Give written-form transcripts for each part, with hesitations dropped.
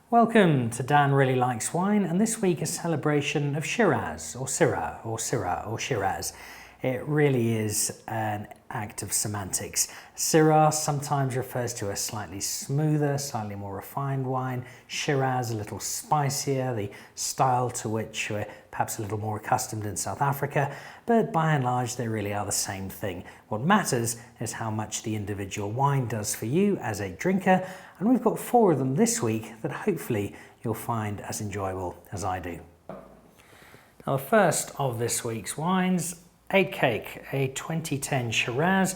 Welcome to Dan Really Likes Wine, and this week a celebration of Shiraz, or Syrah, or Syrah, or Shiraz. It really is an act of semantics. Syrah sometimes refers to a slightly smoother, slightly more refined wine. Shiraz, a little spicier, the style to which we're perhaps a little more accustomed in South Africa, but by and large they really are the same thing. What matters is how much the individual wine does for you as a drinker, and we've got 4 of them this week that hopefully you'll find as enjoyable as I do. Now, the first of this week's wines, Uitkyk, a 2010 Shiraz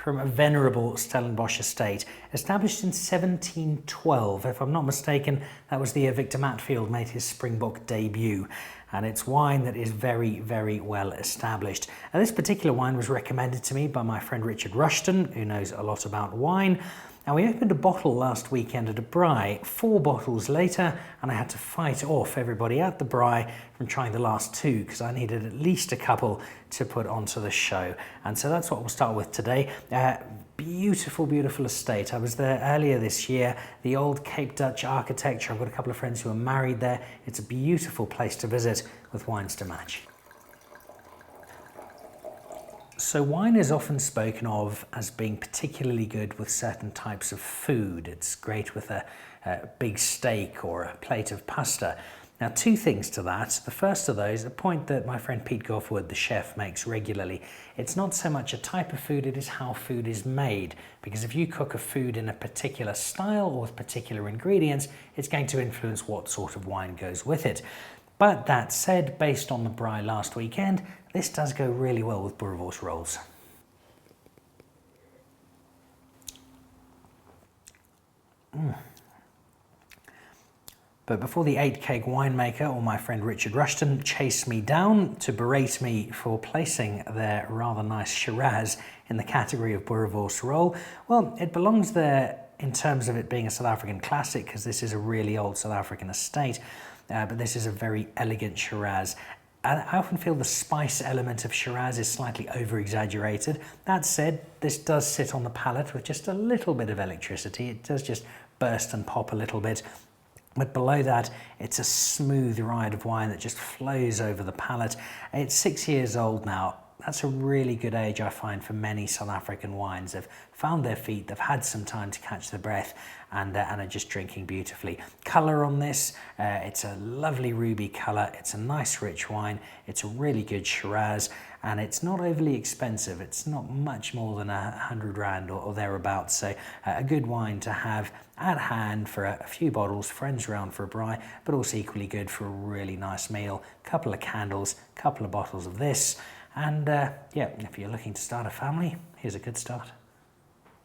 from a venerable Stellenbosch estate, established in 1712. If I'm not mistaken, that was the year Victor Matfield made his Springbok debut, and it's wine that is very, very well established. And this particular wine was recommended to me by my friend Richard Rushton, who knows a lot about wine. Now, we opened a bottle last weekend at a braai, 4 bottles later, and I had to fight off everybody at the braai from trying the last 2 because I needed at least a couple to put onto the show. And so that's what we'll start with today. Beautiful, beautiful estate. I was there earlier this year. The old Cape Dutch architecture. I've got a couple of friends who are married there. It's a beautiful place to visit with wines to match. So wine is often spoken of as being particularly good with certain types of food. It's great with a big steak or a plate of pasta. Now, 2 things to that. The first of those, a point that my friend Pete Goffwood, the chef, makes regularly. It's not so much a type of food, it is how food is made. Because if you cook a food in a particular style or with particular ingredients, it's going to influence what sort of wine goes with it. But that said, based on the braai last weekend, this does go really well with boerewors rolls. But before the Uitkyk winemaker or my friend Richard Rushton chased me down to berate me for placing their rather nice Shiraz in the category of boerewors roll, well, it belongs there in terms of it being a South African classic, because this is a really old South African estate. But this is a very elegant Shiraz. And I often feel the spice element of Shiraz is slightly over-exaggerated. That said, this does sit on the palate with just a little bit of electricity. It does just burst and pop a little bit. But below that, it's a smooth ride of wine that just flows over the palate. It's 6 years old now. That's a really good age, I find, for many South African wines. They've found their feet, they've had some time to catch their breath, and are just drinking beautifully. Colour on this, it's a lovely ruby colour. It's a nice rich wine. It's a really good Shiraz, and it's not overly expensive. It's not much more than 100 Rand or thereabouts. So a good wine to have at hand for a few bottles, friends around for a braai, but also equally good for a really nice meal. Couple of candles, couple of bottles of this. And yeah, if you're looking to start a family, here's a good start.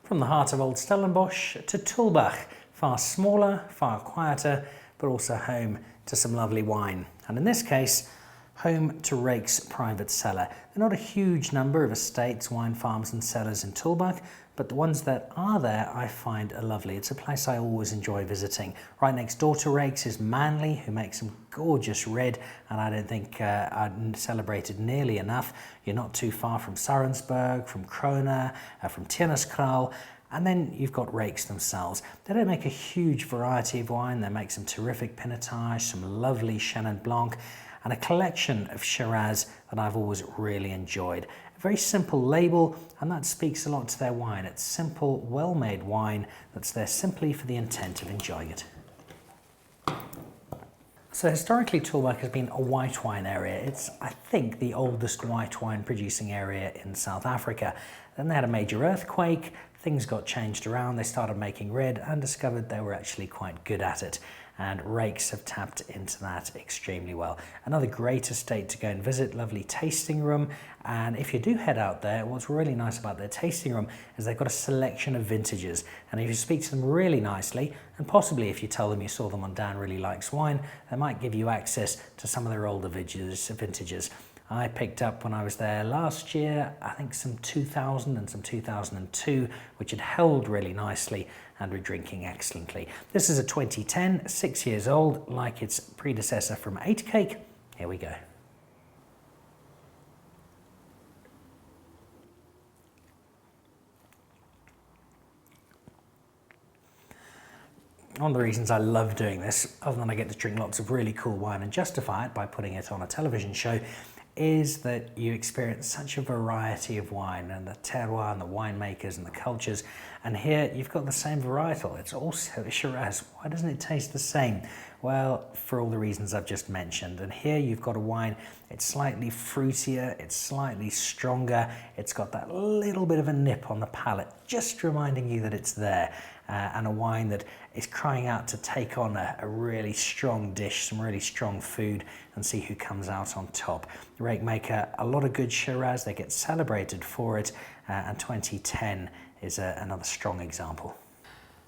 From the heart of old Stellenbosch to Tulbagh, far smaller, far quieter, but also home to some lovely wine. And in this case, home to Rakes private cellar. They're not a huge number of estates, wine farms and cellars in Tulbagh, but the ones that are there I find are lovely. It's a place I always enjoy visiting. Right next door to Rakes is Manley, who makes some gorgeous red, and I don't think I'd celebrated nearly enough. You're not too far from Sarensburg, from Krona, from Tienerskral, and then you've got Rakes themselves. They don't make a huge variety of wine. They make some terrific Pinotage, some lovely Chenin Blanc, and a collection of Shiraz that I've always really enjoyed. A very simple label, and that speaks a lot to their wine. It's simple, well-made wine that's there simply for the intent of enjoying it. So historically, Tulbagh has been a white wine area. It's, I think, the oldest white wine producing area in South Africa. Then they had a major earthquake, things got changed around, they started making red and discovered they were actually quite good at it. And Rakes have tapped into that extremely well. Another great estate to go and visit, lovely tasting room. And if you do head out there, what's really nice about their tasting room is they've got a selection of vintages. And if you speak to them really nicely, and possibly if you tell them you saw them on Dan Really Likes Wine, they might give you access to some of their older vintages. I picked up when I was there last year, I think some 2000 and some 2002, which had held really nicely and were drinking excellently. This is a 2010, 6 years old, like its predecessor from Uitkyk. Here we go. one of the reasons I love doing this, other than I get to drink lots of really cool wine and justify it by putting it on a television show, is that you experience such a variety of wine and the terroir and the winemakers and the cultures. And here you've got the same varietal. It's also a Shiraz. Why doesn't it taste the same? Well, for all the reasons I've just mentioned. And here you've got a wine, it's slightly fruitier, it's slightly stronger, it's got that little bit of a nip on the palate, just reminding you that it's there. And a wine that is crying out to take on a really strong dish, some really strong food, and see who comes out on top. The Rake make a lot of good Shiraz, they get celebrated for it, and 2010 is another strong example.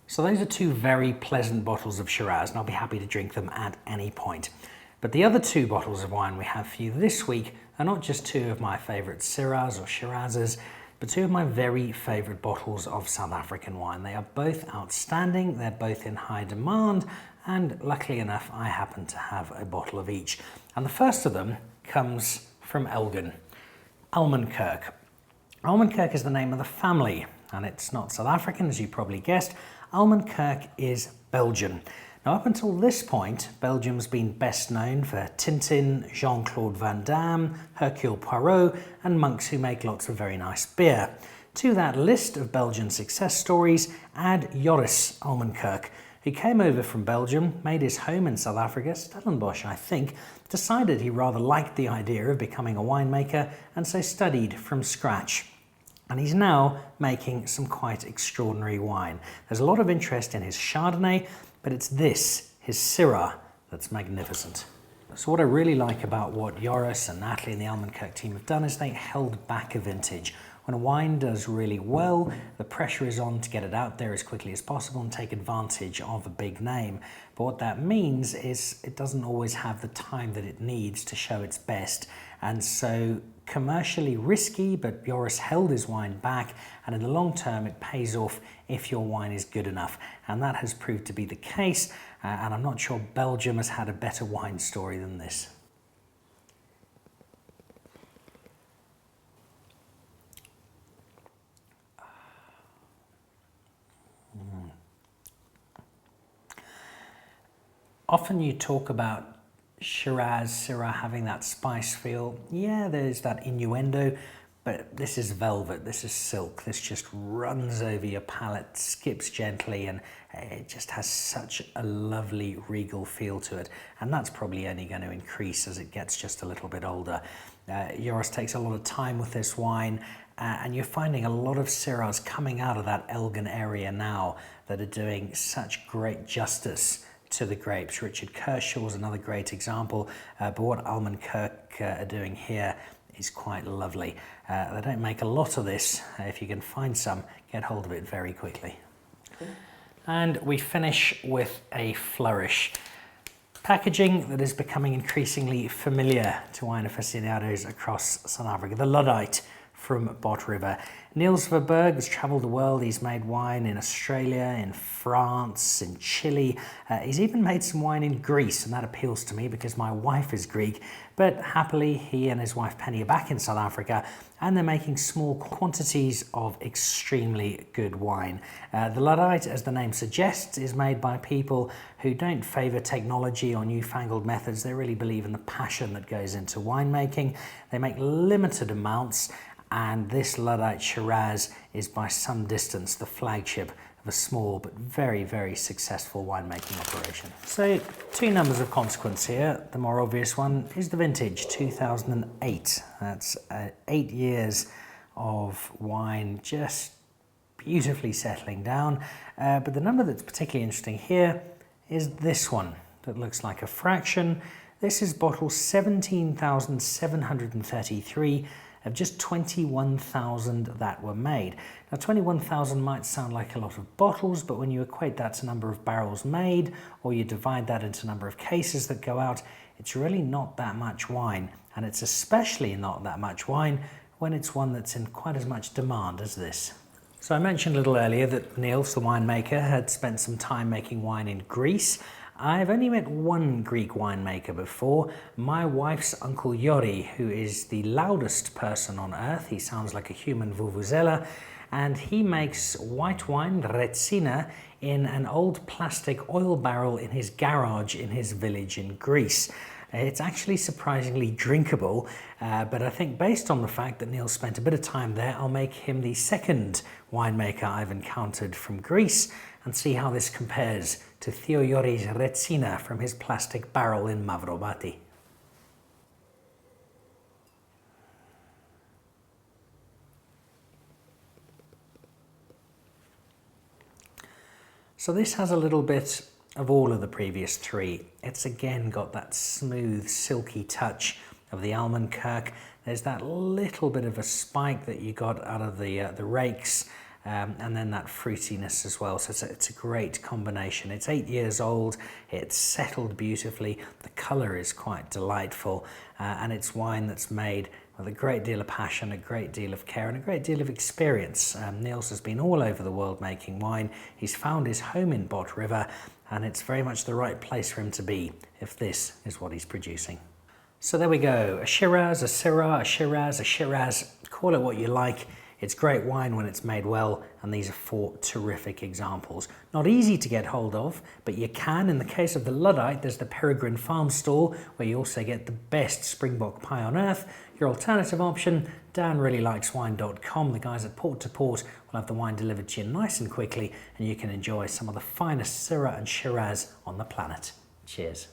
So those are two very pleasant bottles of Shiraz, and I'll be happy to drink them at any point. But the other two bottles of wine we have for you this week are not just two of my favourite Syrahs or Shirazes, but two of my very favourite bottles of South African wine. They are both outstanding, they're both in high demand, and luckily enough, I happen to have a bottle of each. And the first of them comes from Elgin, Almenkerk. Almenkerk is the name of the family, and it's not South African, as you probably guessed. Almenkerk is Belgian. Now, up until this point, Belgium's been best known for Tintin, Jean-Claude Van Damme, Hercule Poirot, and monks who make lots of very nice beer. To that list of Belgian success stories, add Joris Almenkerk, who came over from Belgium, made his home in South Africa, Stellenbosch I think, decided he rather liked the idea of becoming a winemaker, and so studied from scratch. And he's now making some quite extraordinary wine. There's a lot of interest in his Chardonnay, but it's this, his Syrah, that's magnificent. So what I really like about what Joris and Natalie and the Almenkerk team have done is they held back a vintage. When a wine does really well, the pressure is on to get it out there as quickly as possible and take advantage of a big name. But what that means is it doesn't always have the time that it needs to show its best. And so commercially risky, but Joris held his wine back, and in the long term it pays off if your wine is good enough. And that has proved to be the case, and I'm not sure Belgium has had a better wine story than this. Often you talk about Shiraz, Syrah having that spice feel. Yeah, there's that innuendo, but this is velvet, this is silk. This just runs over your palate, skips gently, and it just has such a lovely regal feel to it. And that's probably only going to increase as it gets just a little bit older. Joris takes a lot of time with this wine, and you're finding a lot of Syrahs coming out of that Elgin area now that are doing such great justice to the grapes. Richard Kershaw's another great example, but what Almenkerk are doing here is quite lovely. They don't make a lot of this. If you can find some, get hold of it very quickly. And we finish with a flourish. Packaging that is becoming increasingly familiar to wine aficionados across South Africa. The Luddite from Bot River. Niels Verberg has travelled the world. He's made wine in Australia, in France, in Chile. He's even made some wine in Greece, and that appeals to me because my wife is Greek. But happily, he and his wife Penny are back in South Africa, and they're making small quantities of extremely good wine. The Luddite, as the name suggests, is made by people who don't favour technology or newfangled methods. They really believe in the passion that goes into winemaking. They make limited amounts, and this Luddite Shiraz is by some distance the flagship of a small but very, very successful winemaking operation. So, two numbers of consequence here. The more obvious one is the vintage, 2008. That's 8 years of wine just beautifully settling down. But the number that's particularly interesting here is this one that looks like a fraction. This is bottle 17,733 of just 21,000 that were made. Now 21,000 might sound like a lot of bottles, but when you equate that to number of barrels made, or you divide that into number of cases that go out, it's really not that much wine. And it's especially not that much wine when it's one that's in quite as much demand as this. So I mentioned a little earlier that Niels, the winemaker, had spent some time making wine in Greece. I've only met one Greek winemaker before, my wife's uncle Yori, who is the loudest person on earth. He sounds like a human vuvuzela, and he makes white wine, Retsina, in an old plastic oil barrel in his garage in his village in Greece. It's actually surprisingly drinkable, but I think based on the fact that Neil spent a bit of time there, I'll make him the second winemaker I've encountered from Greece and see how this compares to Theoioris Retsina from his plastic barrel in Mavrobati. So this has a little bit of all of the previous three. It's again got that smooth, silky touch of the Almenkerk. There's that little bit of a spike that you got out of the Rakes, and then that fruitiness as well. So it's a great combination. It's 8 years old. It's settled beautifully. The colour is quite delightful, and it's wine that's made with a great deal of passion, a great deal of care, and a great deal of experience. Niels has been all over the world making wine. He's found his home in Bot River, and it's very much the right place for him to be if this is what he's producing. So there we go, a Shiraz, a Syrah, a Shiraz, a Shiraz, call it what you like. It's great wine when it's made well, and these are 4 terrific examples. Not easy to get hold of, but you can. In the case of the Luddite, there's the Peregrine Farm stall, where you also get the best Springbok pie on earth. Your alternative option, danreallylikeswine.com. The guys at Port to Port will have the wine delivered to you nice and quickly, and you can enjoy some of the finest Syrah and Shiraz on the planet. Cheers.